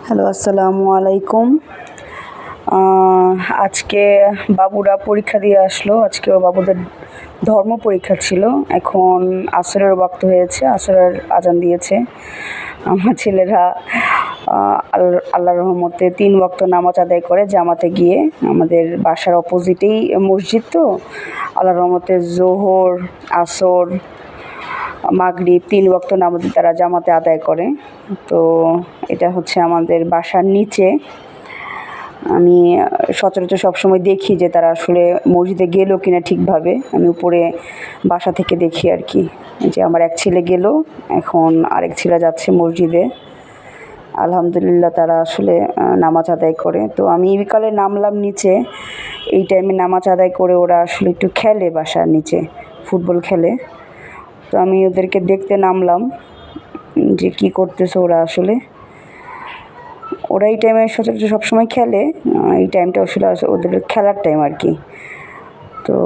Hello, আসসালামু আলাইকুম। আজকে বাবুরা পরীক্ষা দিয়ে আসলো। আজকে ওর বাবুদের ধর্ম পরীক্ষা ছিল। এখন আসরের ওয়াক্ত হয়েছে, আসরের আজান দিয়েছে। আমার ছেলেরা আল্লাহর রহমতে ৩ ওয়াক্ত নামাজ আদায় করে জামাতে গিয়ে। আমাদের বাসার অপোজিটেই মসজিদ, তো আল্লাহর রহমতে জোহর, আসর, মাগরিব ৩ ওয়াক্ত নামাজ তারা জামাতে আদায় করে। তো এটা হচ্ছে আমাদের বাসার নিচে। আমি সচরাচর সবসময় দেখি যে তারা আসলে মসজিদে গেল কিনা ঠিকভাবে। আমি উপরে বাসা থেকে দেখি আর কি, যে আমার এক ছেলে গেল, এখন আরেক ছেলে যাচ্ছে মসজিদে। আলহামদুলিল্লাহ তারা আসলে নামাজ আদায় করে। তো আমি বিকালে নামলাম নিচে। এই টাইমে নামাজ আদায় করে ওরা আসলে একটু খেলে বাসার নিচে, ফুটবল খেলে। তো আমি ওদেরকে দেখতে নামলাম যে কী করতেছে ওরা আসলে। ওরা এই টাইমে সচরাচর সবসময় খেলে। এই টাইমটা আসলে ওদের খেলার টাইম আর কি। তো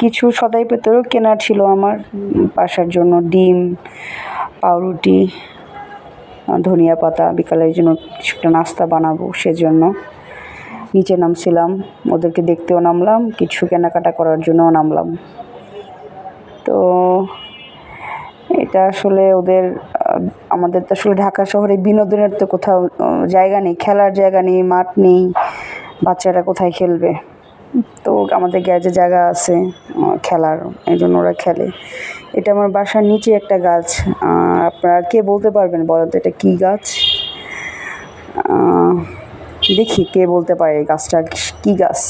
কিছু সদাই পেতেরও কেনার ছিল আমার বাসার জন্য, ডিম, পাউরুটি, ধনিয়া পাতা, বিকালের জন্য কিছুটা নাস্তা বানাবো সেজন্য নিচে নামছিলাম। ওদেরকে দেখতেও নামলাম, কিছু কেনাকাটা করার জন্যও নামলাম। তো এটা আসলে ওদের আমাদের তো আসলে ঢাকা শহরে বিনোদনের তো কোথাও জায়গা নেই, খেলার জায়গা নেই, মাঠ নেই, বাচ্চারা কোথায় খেলবে। তো আমাদের গ্যারেজে জায়গা আছে খেলার, এই জন্য ওরা খেলে। এটা আমার বাসার নিচে একটা গাছ। আপনারা কে বলতে পারবেন বলেন তো এটা কী গাছ? দেখি কে বলতে পারে এই গাছটা কী গাছ।